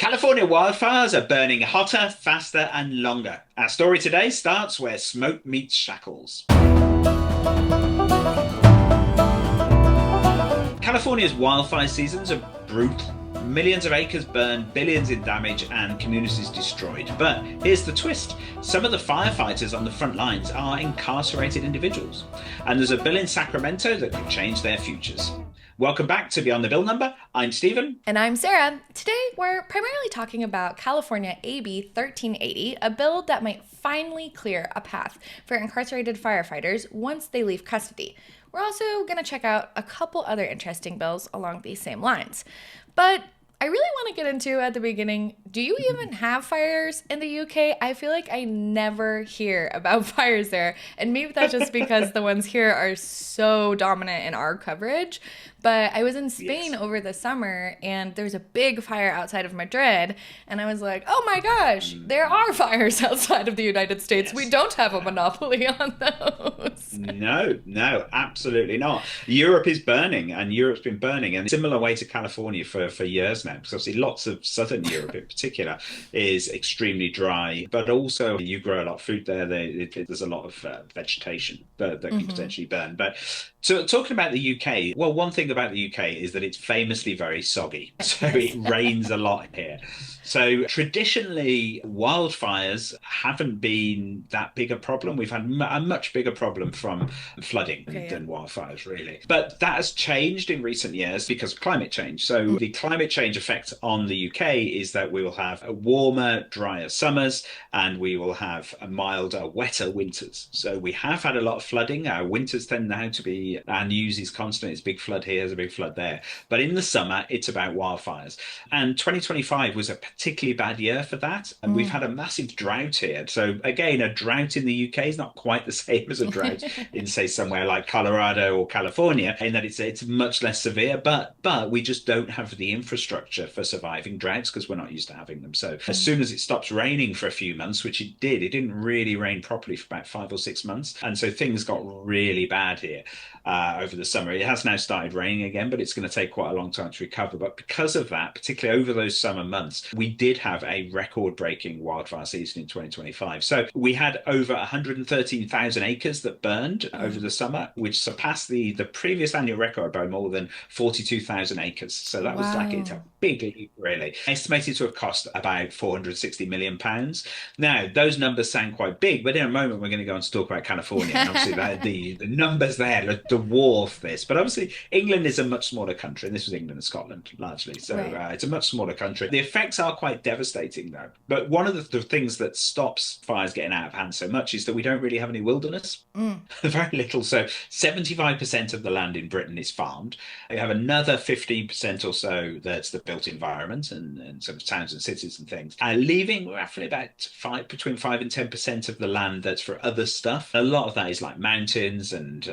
California wildfires are burning hotter, faster, and longer. Our story today starts where smoke meets shackles. California's wildfire seasons are brutal. Millions of acres burned, billions in damage, and communities destroyed. But here's the twist. Some of the firefighters on the front lines are incarcerated individuals. And there's a bill in Sacramento that could change their futures. Welcome back to Beyond the Bill Number. I'm Stephen. And I'm Sarah. Today, we're primarily talking about California AB 1380, a bill that might finally clear a path for incarcerated firefighters once they leave custody. We're also going to check out a couple other interesting bills along these same lines. But I really want to get into at the beginning, do you even have fires in the UK? I feel like I never hear about fires there. And maybe that's just because the ones here are so dominant in our coverage. But I was in Spain over the summer and there's a big fire outside of Madrid. And I was like, oh my gosh, there are fires outside of the United States. We don't have a monopoly on those. No, absolutely not. Europe is burning, and Europe's been burning in a similar way to California for years now, because obviously lots of southern Europe in particular is extremely dry, but also you grow a lot of food there. There's a lot of vegetation that can potentially burn. But talking about the UK, well, one thing about the UK is that it's famously very soggy. So it rains a lot here. So traditionally, wildfires haven't been that big a problem. We've had a much bigger problem from flooding than wildfires, really. But that has changed in recent years because of climate change. So the climate change effect on the UK is that we will have warmer, drier summers, and we will have milder, wetter winters. So we have had a lot of flooding. Our winters tend now to be, our news is constant. It's a big flood here, there's a big flood there. But in the summer, it's about wildfires. And 2025 was a particularly bad year for that. And we've had a massive drought here. So again, a drought in the UK is not quite the same as a drought in, say, somewhere like Colorado or California, in that it's much less severe, but we just don't have the infrastructure for surviving droughts because we're not used to having them. So as soon as it stops raining for a few months, which it didn't really rain properly for about 5 or 6 months. And so things got really bad here over the summer. It has now started raining again, but it's going to take quite a long time to recover. But because of that, particularly over those summer months, we did have a record-breaking wildfire season in 2025. So we had over 113,000 acres that burned over the summer, which surpassed the previous annual record by more than 42,000 acres. So that was like, it's a big leap, really. Estimated to have cost about £460 million. Now, those numbers sound quite big, but in a moment, we're going to go on to talk about California. And obviously, the numbers there dwarf this. But obviously, England is a much smaller country, and this was England and Scotland largely. So it's a much smaller country. The effects are quite devastating, though. But one of the things that stops fires getting out of hand so much is that we don't really have any wilderness. Very little. So 75% of the land in Britain is farmed. We have another 15% or so that's the built environment and sort of towns and cities and things, leaving roughly about between 5 and 10% of the land that's for other stuff. A lot of that is like mountains and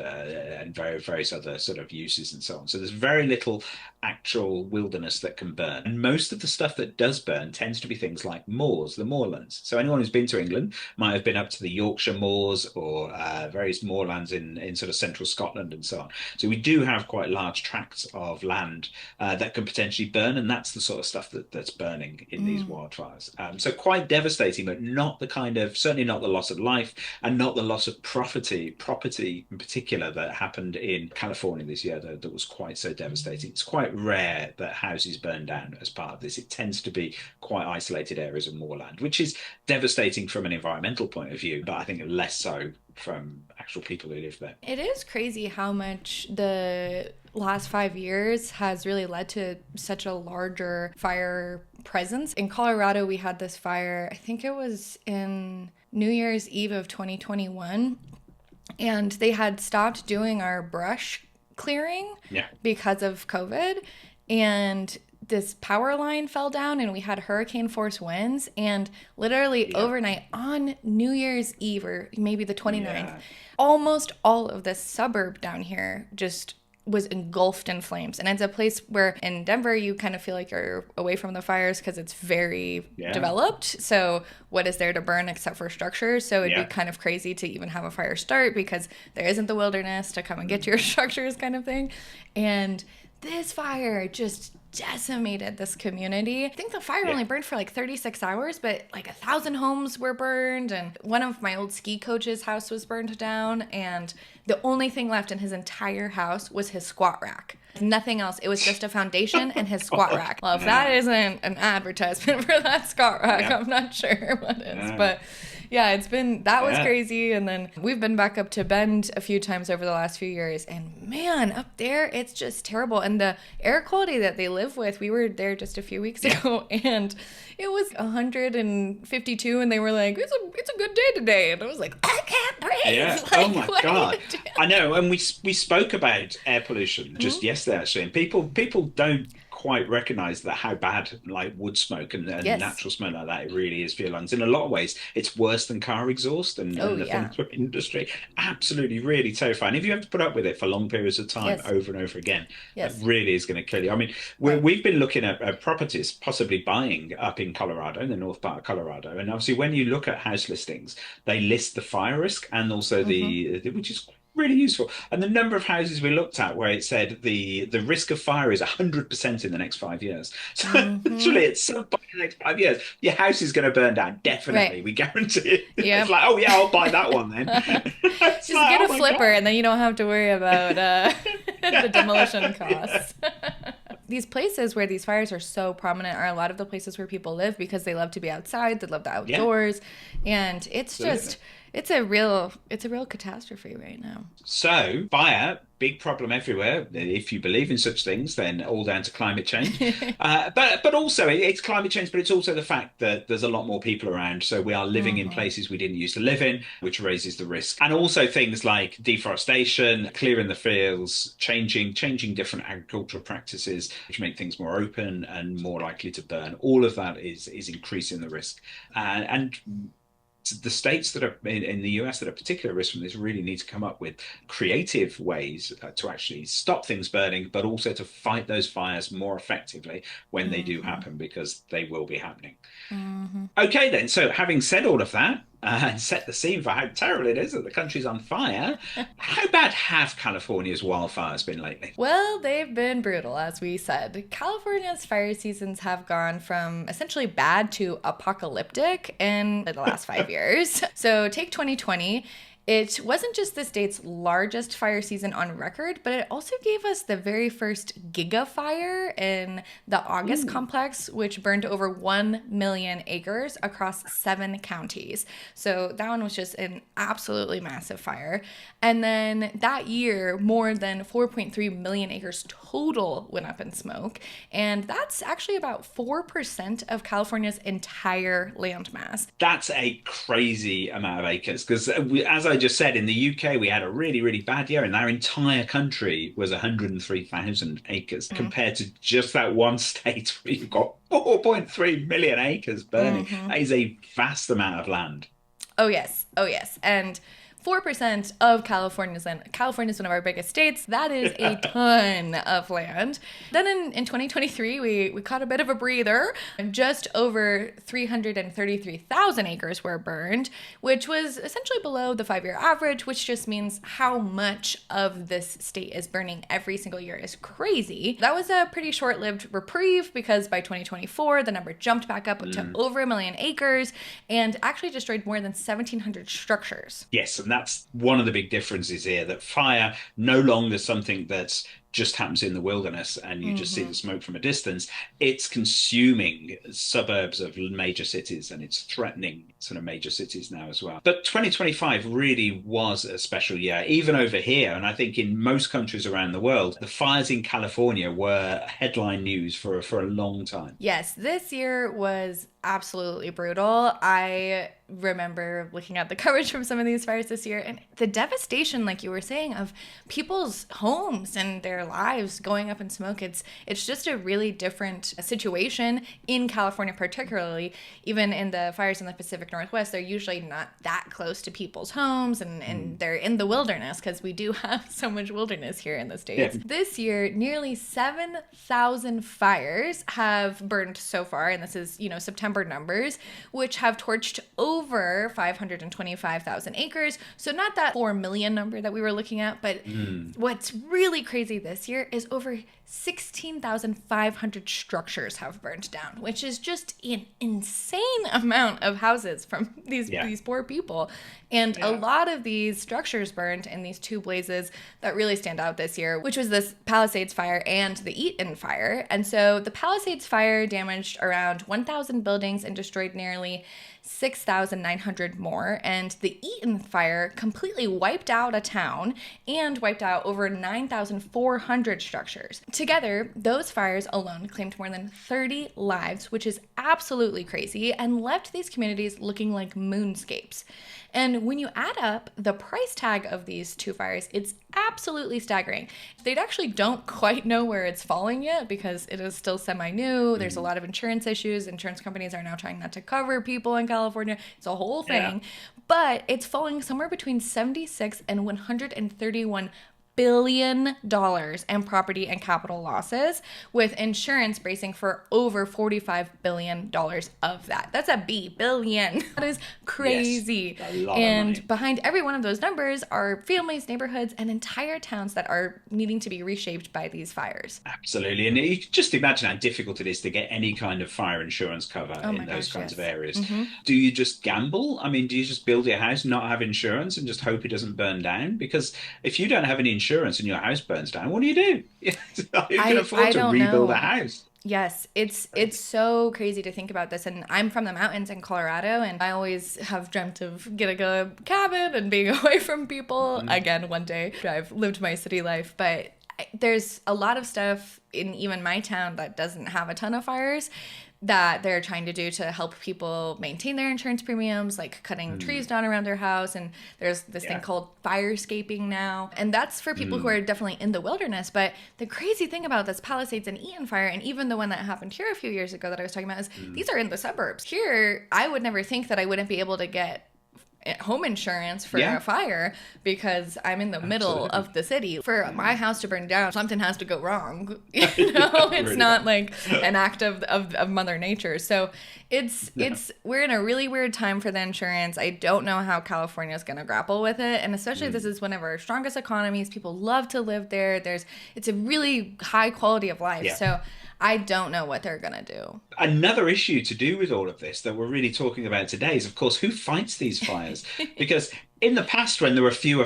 various other sort of uses and so on. So there's very little actual wilderness that can burn. And most of the stuff that does burn tends to be things like moors, the moorlands. So anyone who's been to England might have been up to the Yorkshire moors or various moorlands in sort of central Scotland and so on. So we do have quite large tracts of land that can potentially burn, and that's the sort of stuff that's burning in these wildfires. So quite devastating, but not the kind of, certainly not the loss of life and not the loss of property in particular that happened in California this year that was quite so devastating. It's quite rare that houses burn down as part of this. It tends to be quite isolated areas of moorland, which is devastating from an environmental point of view, but I think less so from actual people who live there. It is crazy how much the last 5 years has really led to such a larger fire presence. In Colorado, we had this fire, I think it was in New Year's Eve of 2021, and they had stopped doing our brush clearing because of COVID, and this power line fell down and we had hurricane force winds, and literally overnight on New Year's Eve, or maybe the 29th, almost all of this suburb down here just was engulfed in flames. And it's a place where in Denver, you kind of feel like you're away from the fires because it's very developed. So what is there to burn except for structures? So it'd be kind of crazy to even have a fire start because there isn't the wilderness to come and get your structures kind of thing. And this fire just decimated this community. I think the fire Yeah. only burned for like 36 hours, but like 1,000 homes were burned, and one of my old ski coach's house was burned down, and the only thing left in his entire house was his squat rack. Nothing else. It was just a foundation and his squat rack. Well, if that isn't an advertisement for that squat rack, I'm not sure what is. But yeah, that was crazy. And then we've been back up to Bend a few times over the last few years. And man, up there, it's just terrible. And the air quality that they live with, we were there just a few weeks ago, and it was 152, and they were like, it's a good day today. And I was like, I can't breathe. Yeah. Like, Oh my God. I know. And we spoke about air pollution just yesterday, actually, and people don't quite recognize that how bad like wood smoke and natural smoke like that it really is for your lungs. In a lot of ways, it's worse than car exhaust and the furniture industry. Absolutely, really terrifying. If you have to put up with it for long periods of time over and over again, that really is going to kill you. I mean, we've been looking at properties, possibly buying up in Colorado, in the north part of Colorado, and obviously when you look at house listings, they list the fire risk and also which is really useful. And the number of houses we looked at where it said the risk of fire is 100% in the next 5 years. So literally, it's some point in the next 5 years, your house is going to burn down. Definitely, we guarantee it. Yep. It's like, oh yeah, I'll buy that one then. Just like, get a flipper, and then you don't have to worry about the demolition costs. These places where these fires are so prominent are a lot of the places where people live because they love to be outside, they love the outdoors, and it's just it's a real catastrophe right now. So fire, big problem everywhere. If you believe in such things, then all down to climate change. But also it's climate change, but it's also the fact that there's a lot more people around. So we are living in places we didn't used to live in, which raises the risk. And also things like deforestation, clearing the fields, changing different agricultural practices, which make things more open and more likely to burn. All of that is increasing the risk. And the states that are in the US that are particular risk from this really need to come up with creative ways to actually stop things burning, but also to fight those fires more effectively when they do happen, because they will be happening. Okay, then. So having said all of that, and set the scene for how terrible it is that the country's on fire, how bad have California's wildfires been lately? Well, they've been brutal, as we said. California's fire seasons have gone from essentially bad to apocalyptic in the last 5 years. So take 2020. It wasn't just the state's largest fire season on record, but it also gave us the very first giga fire in the August complex, which burned over 1 million acres across 7 counties. So that one was just an absolutely massive fire. And then that year, more than 4.3 million acres total went up in smoke. And that's actually about 4% of California's entire landmass. That's a crazy amount of acres, because as I just said, in the UK, we had a really, really bad year, and our entire country was 103,000 acres compared to just that one state where you've got 4.3 million acres burning. That is a vast amount of land. Oh, yes. And 4% of California's land. California is one of our biggest states. That is a ton of land. Then in 2023, we caught a bit of a breather. Just over 333,000 acres were burned, which was essentially below the 5-year average, which just means how much of this state is burning every single year is crazy. That was a pretty short-lived reprieve, because by 2024, the number jumped back up to over 1 million acres and actually destroyed more than 1,700 structures. Yes, and that's one of the big differences here, that fire no longer something that's just happens in the wilderness and you just see the smoke from a distance. It's consuming suburbs of major cities, and it's threatening sort of major cities now as well. But 2025 really was a special year, even over here. And I think in most countries around the world, the fires in California were headline news for a long time. Yes, this year was absolutely brutal. I remember looking at the coverage from some of these fires this year, and the devastation, like you were saying, of people's homes and their lives going up in smoke. It's just a really different situation in California, particularly. Even in the fires in the Pacific Northwest, they're usually not that close to people's homes, and they're in the wilderness, because we do have so much wilderness here in the States. Yeah. This year, nearly 7,000 fires have burned so far, and this is, September numbers, which have torched over 525,000 acres. So not that 4 million number that we were looking at, but what's really crazy this year is over 16,500 structures have burned down, which is just an insane amount of houses from Yeah. these poor people. And a Yeah. lot of these structures burned in these two blazes that really stand out this year, which was this Palisades fire and the Eaton fire. And so the Palisades fire damaged around 1,000 buildings and destroyed nearly 6,900 more. And the Eaton fire completely wiped out a town and wiped out over 9,400 structures. Together, those fires alone claimed more than 30 lives, which is absolutely crazy, and left these communities looking like moonscapes. And when you add up the price tag of these two fires, it's absolutely staggering. They actually don't quite know where it's falling yet because it is still semi-new. There's a lot of insurance issues. Insurance companies are now trying not to cover people in California. It's a whole thing. Yeah. But it's falling somewhere between 76 and 131 billion in property and capital losses, with insurance bracing for over $45 billion of that. That's a billion. That is crazy. Yes, a lot of And money. behind every one of those numbers are families, neighborhoods, and entire towns that are needing to be reshaped by these fires. Absolutely. And you can just imagine how difficult it is to get any kind of fire insurance cover Oh in my those gosh, kinds of yes. areas. Do you just gamble? I mean, do you just build your house, not have insurance, and just hope it doesn't burn down? Because if you don't have any insurance and your house burns down, what do you do? Who can afford I to don't rebuild a know. house? Yes, it's so crazy to think about this. And I'm from the mountains in Colorado, and I always have dreamt of getting a cabin and being away from people again one day. I've lived my city life, but there's a lot of stuff in even my town that doesn't have a ton of fires that they're trying to do to help people maintain their insurance premiums, like cutting trees down around their house. And there's this thing Yeah. called firescaping now. And that's for people who are definitely in the wilderness. But the crazy thing about this Palisades and Eaton fire, and even the one that happened here a few years ago that I was talking about, is these are in the suburbs. Here, I would never think that I wouldn't be able to get home insurance for Yeah. a fire because I'm in the middle Absolutely. of the city. For my house to burn down, something has to go wrong. Yeah, It's really not bad. like an act of Mother Nature. So No. we're in a really weird time for the insurance. I don't know how California is going to grapple with it, and especially this is one of our strongest economies. People love to live there. It's a really high quality of life. Yeah. So I don't know what they're gonna do. Another issue to do with all of this that we're really talking about today is, of course, who fights these fires? Because in the past, when there were fewer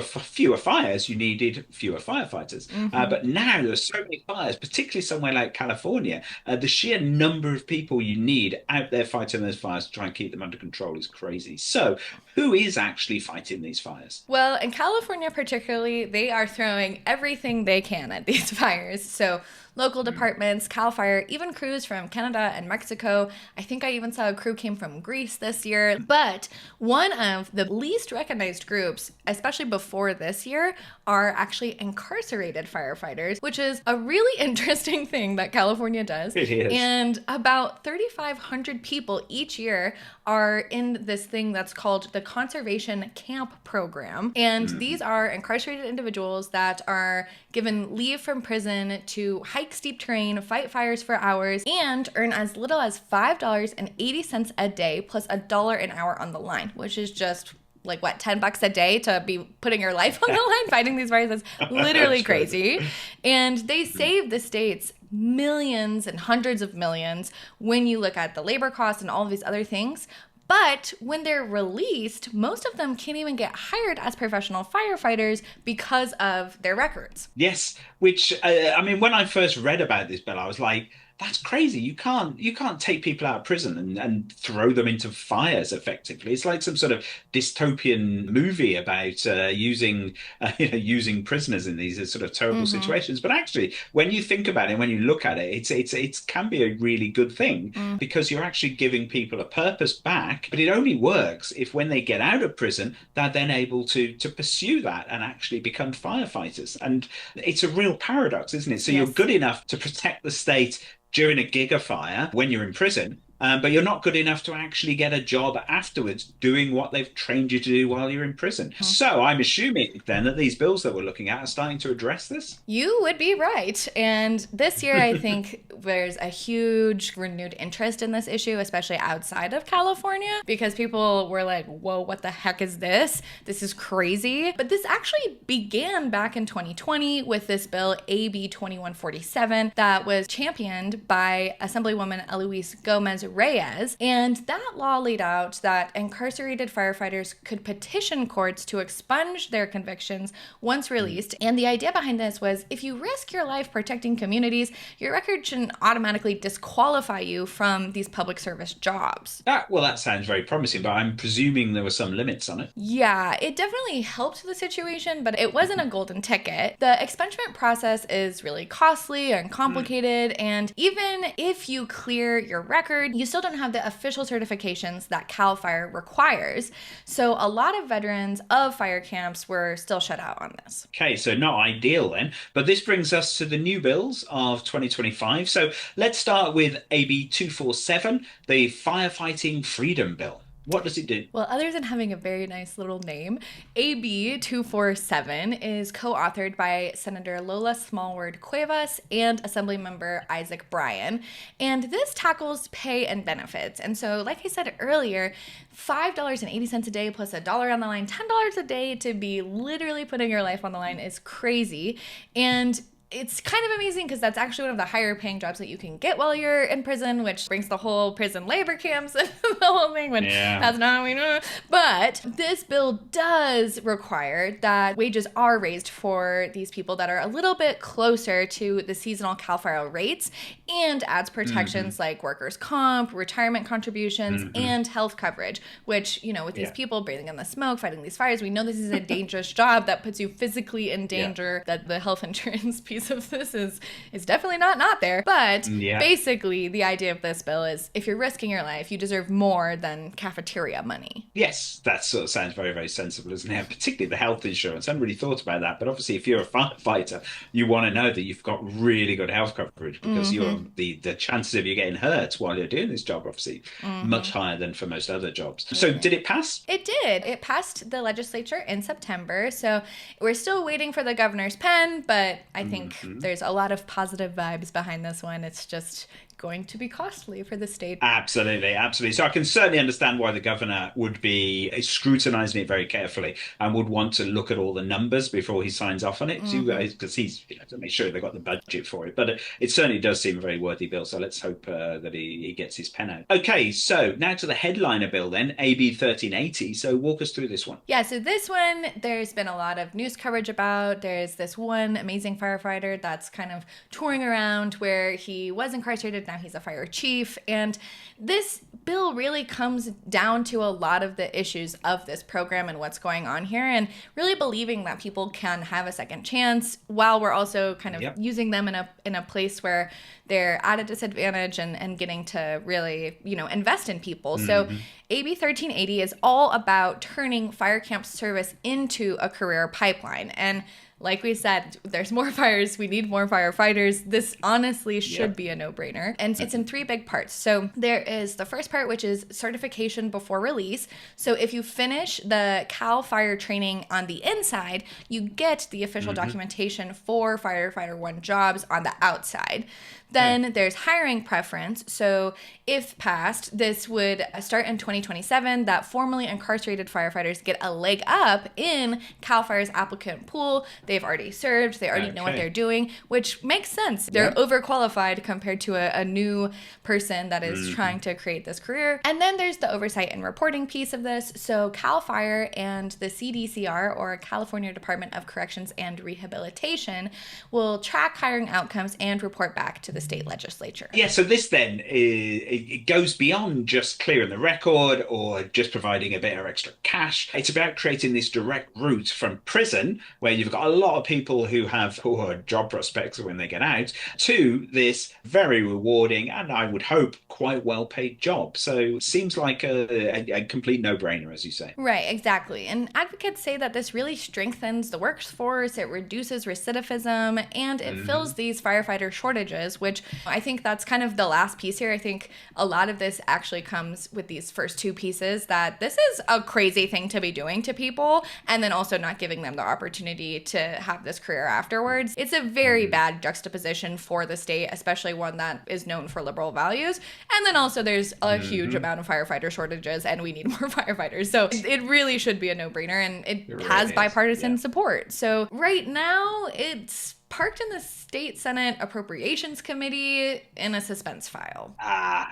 fires, you needed fewer firefighters. But now there's so many fires, particularly somewhere like California. The sheer number of people you need out there fighting those fires to try and keep them under control is crazy. So, who is actually fighting these fires? Well, in California particularly, they are throwing everything they can at these fires. So local departments, CAL FIRE, even crews from Canada and Mexico. I think I even saw a crew came from Greece this year. But one of the least recognized groups, especially before this year, are actually incarcerated firefighters, which is a really interesting thing that California does. It is. And about 3,500 people each year are in this thing that's called the Conservation Camp Program. And these are incarcerated individuals that are given leave from prison to hike steep terrain, fight fires for hours, and earn as little as $5.80 a day plus $1 an hour on the line, which is just like what, $10 a day to be putting your life on the line fighting these fires. That's literally That's crazy. And they save the states millions and hundreds of millions when you look at the labor costs and all of these other things. But when they're released, most of them can't even get hired as professional firefighters because of their records. Yes, which I mean, when I first read about this bill, I was like, "That's crazy! You can't take people out of prison and throw them into fires effectively. It's like some sort of dystopian movie about using prisoners in these sort of terrible situations. But actually, when you think about it, when you look at it, it can be a really good thing because you're actually giving people a purpose back. But it only works if when they get out of prison, they're then able to pursue that and actually become firefighters. And it's a real paradox, isn't it? So you're Yes. good enough to protect the state during a gigafire when you're in prison, but you're not good enough to actually get a job afterwards doing what they've trained you to do while you're in prison. So I'm assuming then that these bills that we're looking at are starting to address this. You would be right. And this year, I think there's a huge renewed interest in this issue, especially outside of California, because people were like, whoa, what the heck is this? This is crazy. But this actually began back in 2020 with this bill, AB 2147, that was championed by Assemblywoman Eloise Gomez Reyes. And that law laid out that incarcerated firefighters could petition courts to expunge their convictions once released. And the idea behind this was if you risk your life protecting communities, your record shouldn't automatically disqualify you from these public service jobs. That sounds very promising, but I'm presuming there were some limits on it. Yeah, it definitely helped the situation, but it wasn't a golden ticket. The expungement process is really costly and complicated, and even if you clear your record, you still don't have the official certifications that CAL FIRE requires. So a lot of veterans of fire camps were still shut out on this. Okay, so not ideal then, but this brings us to the new bills of 2025. So let's start with AB 247, the Firefighting Freedom Bill. What does it do? Well, other than having a very nice little name, AB 247 is co-authored by Senator Lola Smallword Cuevas and Assemblymember Isaac Bryan. And this tackles pay and benefits. And so, like I said earlier, $5.80 a day plus $1 on the line, $10 a day to be literally putting your life on the line is crazy. And it's kind of amazing because that's actually one of the higher paying jobs that you can get while you're in prison, which brings the whole prison labor camps and the whole thing when that's not what we know. But this bill does require that wages are raised for these people that are a little bit closer to the seasonal CAL FIRE rates and adds protections like workers' comp, retirement contributions, and health coverage, which, you know, with these people breathing in the smoke, fighting these fires, we know this is a dangerous job that puts you physically in danger, that the health insurance piece of this is definitely not there. But basically the idea of this bill is if you're risking your life, you deserve more than cafeteria money. Yes, that sort of sounds very, very sensible, isn't it? Particularly the health insurance. I hadn't really thought about that. But obviously, if you're a firefighter, you want to know that you've got really good health coverage because you're the chances of you getting hurt while you're doing this job, obviously, much higher than for most other jobs. So did it pass? It did. It passed the legislature in September. So we're still waiting for the governor's pen, but I think there's a lot of positive vibes behind this one. It's just going to be costly for the state. Absolutely, absolutely. So I can certainly understand why the governor would be scrutinizing it very carefully and would want to look at all the numbers before he signs off on it, because he's, to make sure they've got the budget for it. But it certainly does seem a very worthy bill. So let's hope that he gets his pen out. Okay, so now to the headliner bill then, AB 1380. So walk us through this one. Yeah, so this one, there's been a lot of news coverage about. There's this one amazing firefighter that's kind of touring around where he was incarcerated. Now he's a fire chief. And this bill really comes down to a lot of the issues of this program and what's going on here, and really believing that people can have a second chance while we're also kind of using them in a place where they're at a disadvantage and getting to really, invest in people. So AB 1380 is all about turning fire camp service into a career pipeline. And like we said, there's more fires. We need more firefighters. This honestly should be a no-brainer. And it's in three big parts. So there is the first part, which is certification before release. So if you finish the CAL FIRE training on the inside, you get the official documentation for Firefighter 1 jobs on the outside. Then there's hiring preference. So if passed, this would start in 2027, that formerly incarcerated firefighters get a leg up in CAL FIRE's applicant pool. They've already served. They already know what they're doing, which makes sense. They're overqualified compared to a new person that is trying to create this career. And then there's the oversight and reporting piece of this. So CAL FIRE and the CDCR, or California Department of Corrections and Rehabilitation, will track hiring outcomes and report back to the state legislature. Yeah, so this then, it goes beyond just clearing the record or just providing a bit of extra cash. It's about creating this direct route from prison, where you've got a lot of people who have poor job prospects when they get out, to this very rewarding and I would hope quite well paid job. So it seems like a complete no-brainer, as you say. Right, exactly. And advocates say that this really strengthens the workforce, it reduces recidivism, and it fills these firefighter shortages, which which I think that's kind of the last piece here. I think a lot of this actually comes with these first two pieces, that this is a crazy thing to be doing to people, and then also not giving them the opportunity to have this career afterwards. It's a very bad juxtaposition for the state, especially one that is known for liberal values. And then also there's a huge amount of firefighter shortages, and we need more firefighters. So it really should be a no-brainer, and it really has bipartisan is. support. So right now it's parked in the State Senate Appropriations Committee in a suspense file.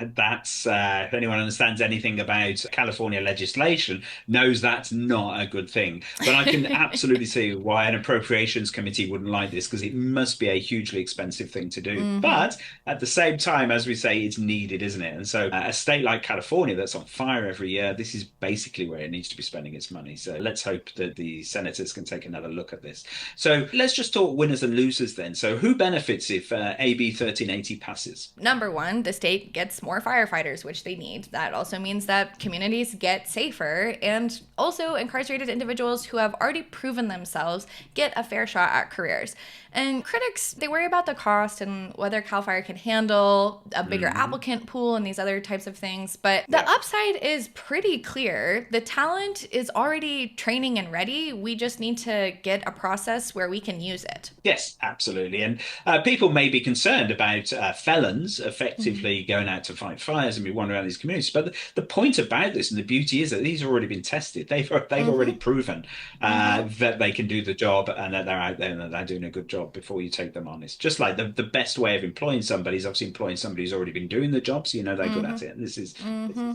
That's if anyone understands anything about California legislation, knows that's not a good thing. But I can absolutely see why an appropriations committee wouldn't like this, because it must be a hugely expensive thing to do. But at the same time, as we say, it's needed, isn't it? And so a state like California that's on fire every year, this is basically where it needs to be spending its money. So let's hope that the senators can take another look at this. So let's just talk winners and losers then. So who benefits if AB 1380 passes? Number one, the state gets more firefighters, which they need. That also means that communities get safer, and also incarcerated individuals who have already proven themselves get a fair shot at careers. And critics, they worry about the cost and whether CAL FIRE can handle a bigger applicant pool and these other types of things. But the upside is pretty clear. The talent is already training and ready. We just need to get a process where we can use it. Yes, absolutely. And people may be concerned about felons effectively going out to fight fires and be wandering around these communities. But the point about this, and the beauty, is that these have already been tested. They've already proven that they can do the job, and that they're out there and that they're doing a good job before you take them on. It's just like the best way of employing somebody is obviously employing somebody who's already been doing the job, so you know they're good at it. And this is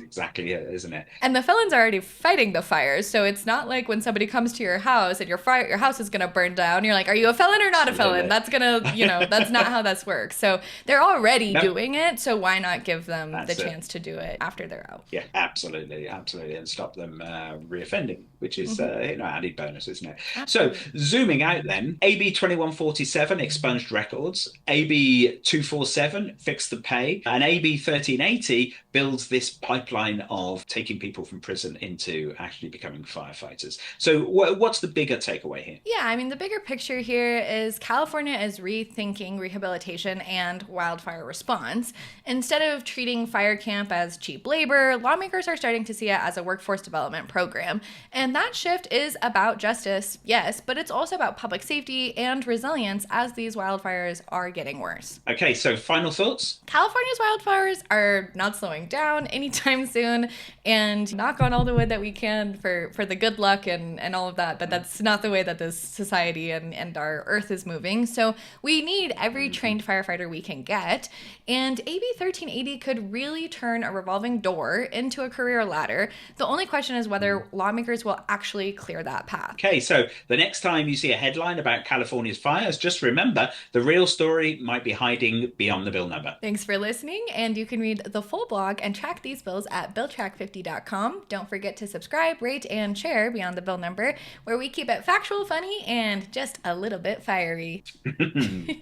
exactly it, isn't it? And the felons are already fighting the fires, so it's not like when somebody comes to your house and your house is going to burn down, you're like, are you a felon or not a felon? That's gonna, that's not how this works. So they're already doing it, so why not give them the chance to do it after they're out? Yeah, absolutely, and stop them reoffending, which is added bonus, isn't it? Absolutely. So zooming out then, AB 2147 expunged records, AB 247 fixed the pay, and AB 1380 builds this pipeline of taking people from prison into actually becoming firefighters. So what's the bigger takeaway here? Yeah, I mean, the bigger picture here is California is rethinking rehabilitation and wildfire response. Instead of treating fire camp as cheap labor, lawmakers are starting to see it as a workforce development program. And that shift is about justice, yes, but it's also about public safety and resilience as these wildfires are getting worse. Okay, so final thoughts? California's wildfires are not slowing down anytime soon, and knock on all the wood that we can for the good luck and all of that, but that's not the way that this society and our earth is moving. So we need every trained firefighter we can get, and AB 1380 could really turn a revolving door into a career ladder. The only question is whether lawmakers will actually clear that path. Okay, so the next time you see a headline about California's fires, just remember the real story might be hiding beyond the bill number. Thanks for listening, and you can read the full blog and track these bills at billtrack50.com. Don't forget to subscribe, rate, and share Beyond the Bill Number, where we keep it factual, funny, and just a little bit fiery.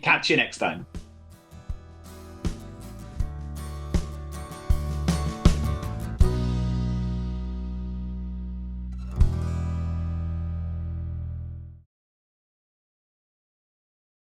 Catch you next time.